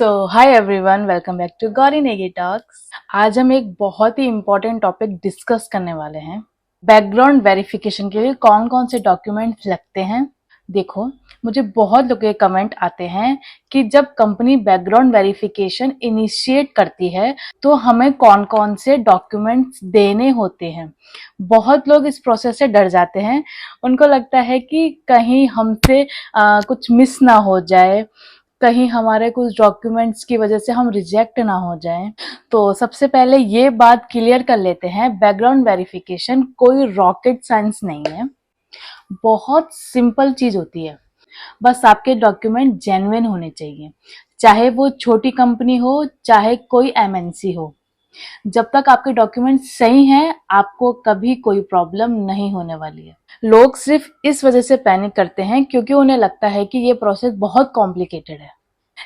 Hi everyone, welcome back to Gauri Negi talks. आज हम एक बहुत ही इम्पोर्टेंट टॉपिक डिस्कस करने वाले हैं। बैकग्राउंड वेरिफिकेशन के लिए कौन कौन से डॉक्यूमेंट्स लगते हैं। देखो, मुझे बहुत लोगों के कमेंट आते हैं कि जब कंपनी बैकग्राउंड वेरिफिकेशन इनिशिएट करती है तो हमें कौन कौन से डॉक्यूमेंट्स देने होते हैं। बहुत लोग इस प्रोसेस से डर जाते हैं। उनको लगता है कि कहीं हमसे कुछ मिस ना हो जाए, कहीं हमारे कुछ डॉक्यूमेंट्स की वजह से हम रिजेक्ट ना हो जाएं। तो सबसे पहले ये बात क्लियर कर लेते हैं, बैकग्राउंड वेरिफिकेशन कोई रॉकेट साइंस नहीं है। बहुत सिंपल चीज होती है। बस आपके डॉक्यूमेंट जेन्युइन होने चाहिए, चाहे वो छोटी कंपनी हो चाहे कोई एमएनसी हो। जब तक आपके डॉक्यूमेंट सही हैं, आपको कभी कोई प्रॉब्लम नहीं होने वाली है। लोग सिर्फ इस वजह से पैनिक करते हैं क्योंकि उन्हें लगता है कि ये प्रोसेस बहुत कॉम्प्लिकेटेड है।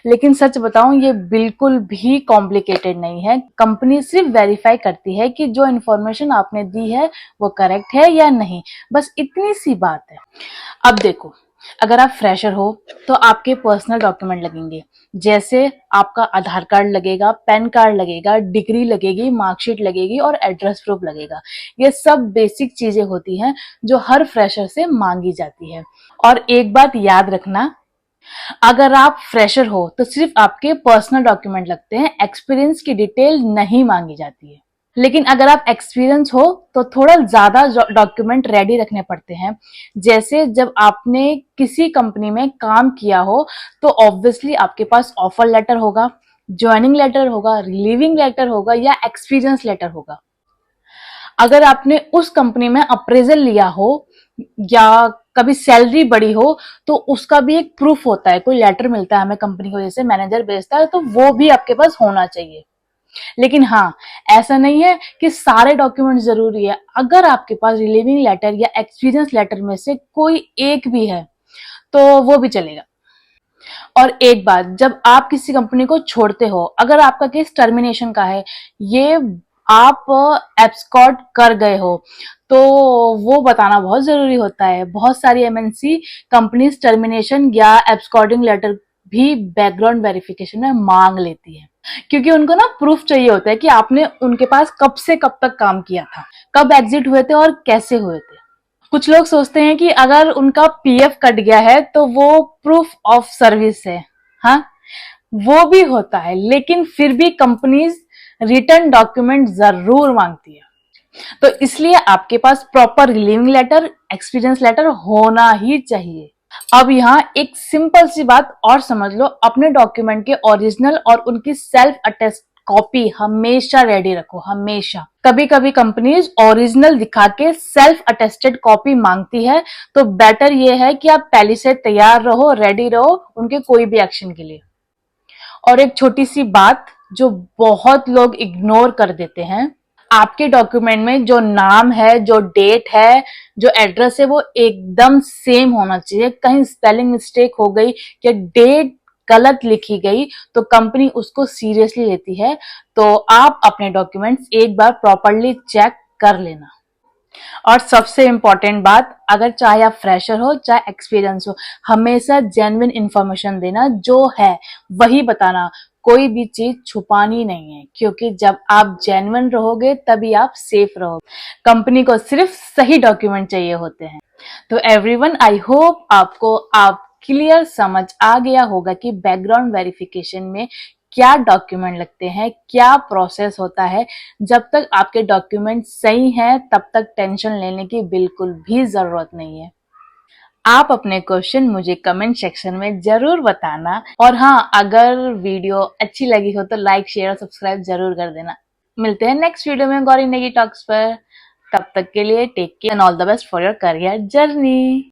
लेकिन सच बताऊं, ये बिल्कुल भी कॉम्प्लिकेटेड नहीं है। कंपनी सिर्फ वेरीफाई करती है कि जो इन्फॉर्मेशन आपने दी है वो करेक्ट है या नहीं। बस इतनी सी बात है। अब देखो, अगर आप फ्रेशर हो तो आपके पर्सनल डॉक्यूमेंट लगेंगे, जैसे आपका आधार कार्ड लगेगा, पैन कार्ड लगेगा, डिग्री लगेगी, मार्कशीट लगेगी और एड्रेस प्रूफ लगेगा। ये सब बेसिक चीजें होती हैं जो हर फ्रेशर से मांगी जाती है। और एक बात याद रखना, अगर आप फ्रेशर हो तो सिर्फ आपके पर्सनल डॉक्यूमेंट लगते हैं, एक्सपीरियंस की डिटेल नहीं मांगी जाती है। लेकिन अगर आप एक्सपीरियंस हो तो थोड़ा ज्यादा डॉक्यूमेंट रेडी रखने पड़ते हैं। जैसे जब आपने किसी कंपनी में काम किया हो तो ऑब्वियसली आपके पास ऑफर लेटर होगा, ज्वाइनिंग लेटर होगा, रिलीविंग लेटर होगा या एक्सपीरियंस लेटर होगा। अगर आपने उस कंपनी में अप्रेजल लिया हो या कभी सैलरी बढ़ी हो तो उसका भी एक प्रूफ होता है, कोई लेटर मिलता है हमें कंपनी को, जैसे मैनेजर भेजता है, तो वो भी आपके पास होना चाहिए। लेकिन हाँ, ऐसा नहीं है कि सारे डॉक्यूमेंट जरूरी है। अगर आपके पास रिलीविंग लेटर या एक्सपीरियंस लेटर में से कोई एक भी है तो वो भी चलेगा। और एक बात, जब आप किसी कंपनी को छोड़ते हो, अगर आपका केस टर्मिनेशन का है, ये आप एब्सकॉर्ड कर गए हो, तो वो बताना बहुत जरूरी होता है। बहुत सारी एमएनसी कंपनीज टर्मिनेशन या एब्सकॉर्डिंग लेटर भी बैकग्राउंड वेरिफिकेशन में मांग लेती है, क्योंकि उनको ना प्रूफ चाहिए होता है कि आपने उनके पास कब से कब तक काम किया था, कब एग्जिट हुए थे और कैसे हुए थे। कुछ लोग सोचते हैं कि अगर उनका पीएफ कट गया है तो वो प्रूफ ऑफ सर्विस है। हाँ, वो भी होता है, लेकिन फिर भी कंपनीज रिटर्न डॉक्यूमेंट जरूर मांगती है। तो इसलिए आपके पास proper relieving letter, experience letter होना ही चाहिए। अब यहाँ एक सिंपल सी बात और समझ लो, अपने डॉक्यूमेंट के ओरिजिनल और उनकी सेल्फ अटेस्ट कॉपी हमेशा रेडी रखो, हमेशा। कभी कभी कंपनीज ओरिजिनल दिखा के सेल्फ अटेस्टेड कॉपी मांगती है, तो बेटर ये है कि आप पहले से तैयार रहो, रेडी रहो उनके कोई भी एक्शन के लिए। और एक छोटी सी बात जो बहुत लोग इग्नोर कर देते हैं, आपके डॉक्यूमेंट में जो नाम है, जो डेट है, जो एड्रेस है, वो एकदम सेम होना चाहिए। कहीं स्पेलिंग मिस्टेक हो गई या डेट गलत लिखी गई तो कंपनी उसको सीरियसली लेती है। तो आप अपने डॉक्यूमेंट्स एक बार प्रॉपरली चेक कर लेना। और सबसे इंपॉर्टेंट बात, अगर चाहे आप फ्रेशर हो चाहे एक्सपीरियंस हो, हमेशा जेन्युइन इंफॉर्मेशन देना, जो है वही बताना। कोई भी चीज छुपानी नहीं है, क्योंकि जब आप जेन्युइन रहोगे तभी आप सेफ रहोगे। कंपनी को सिर्फ सही डॉक्यूमेंट चाहिए होते हैं। तो एवरीवन, आई होप आपको क्लियर समझ आ गया होगा कि बैकग्राउंड वेरिफिकेशन में क्या डॉक्यूमेंट लगते हैं, क्या प्रोसेस होता है। जब तक आपके डॉक्यूमेंट सही हैं तब तक टेंशन लेने की बिल्कुल भी जरूरत नहीं है। आप अपने क्वेश्चन मुझे कमेंट सेक्शन में जरूर बताना। और हाँ, अगर वीडियो अच्छी लगी हो तो लाइक, शेयर और सब्सक्राइब जरूर कर देना। मिलते हैं नेक्स्ट वीडियो में गौरी नेगी टॉक्स पर। तब तक के लिए take care and all the best for your career journey.